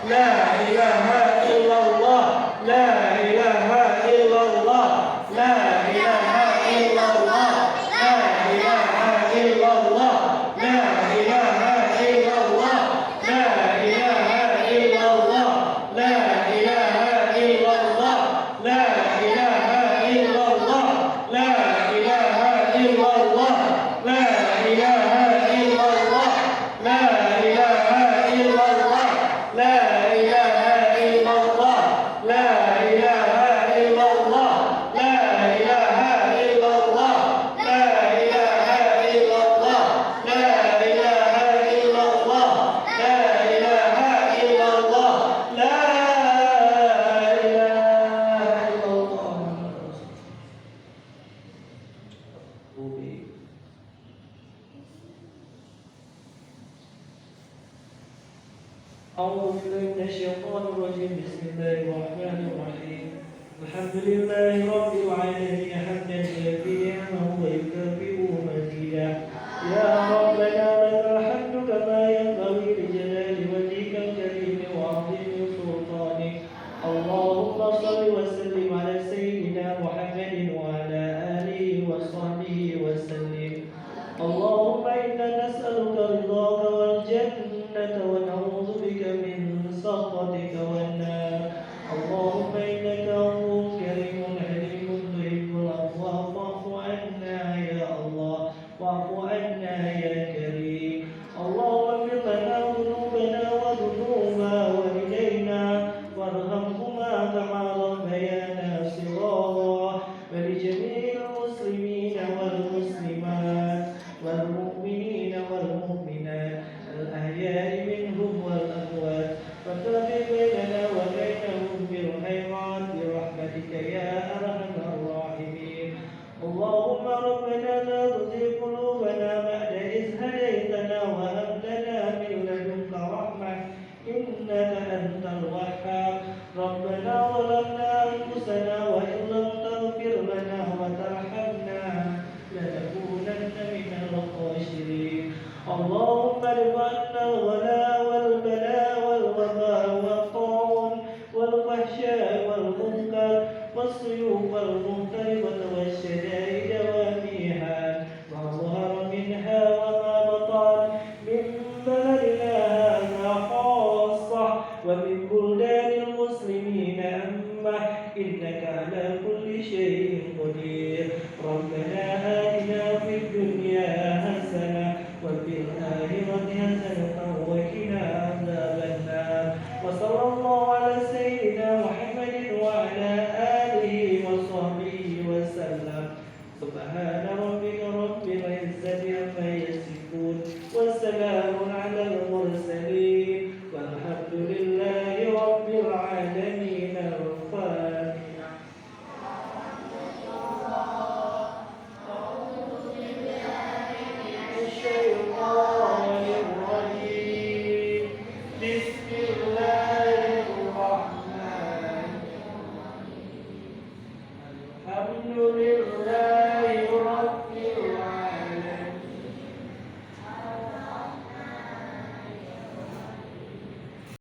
لا إله إلا الله لا إله إلا الله لا إله إلا الله لا إله إلا الله لا إله إلا الله لا إله إلا الله لا إله إلا الله لا إله إلا الله لا إله إلا الله لا إله إلا الله لا إله إلا الله لا إله إلا الله لا إله إلا الله لا إله إلا الله لا إله إلا الله لا إله إلا الله لا إله إلا الله لا إله إلا الله. أعوذ بالله من الشيطان الرجيم بسم الله الرحمن الرحيم الحمد لله رب العالمين حمدا كافيا ويكافئ مزيدا يا ربنا لك الحمد كما ينبغي لجلال وجهك الكريم وعظيم سلطانك اللهم صل وسلم على سيدنا محمد وعلى آله وصحبه وسلم اللهم إنا نسألك رضاك والجنة ونعوذ بك من سخطك والنار اللهم إنك عفو كريم حليم تحب العفو فاعف عنا يا الله واعف عنا يا كريم اللهم اغفر لنا ذنوبنا وذنوب والدينا وارحمهما كما ربيانا صغارا ولجميع المسلمين والمسلمات والمؤمنين والمؤمنات الأحياء منهم والأموات وتابع بيننا وبينهم بالخيرات برحمتك يا أرحم الراحمين اللهم ربنا لا تزغ قلوبنا بعد إذ هديتنا وهب لنا من لدنك رحمة إنك أنت الوهاب ربنا ظلمنا أنفسنا وإن لم تغفر لنا وترحمنا لنكونن من الخاسرين اللهم ارفع عنا الغلاء والبلاء والوباء والطاعون والفحشاء والمنكر والسيوف والمنكربة والشدائد وميها ما ظهر منها وما بطن من بلدنا هذا خاصة ومن بلدان المسلمين أمة إنك على كل شيء قدير ربنا آتنا في الدنيا حسنة وفي الآخرة حسنة وقنا عذاب النار وصلى الله على سيدنا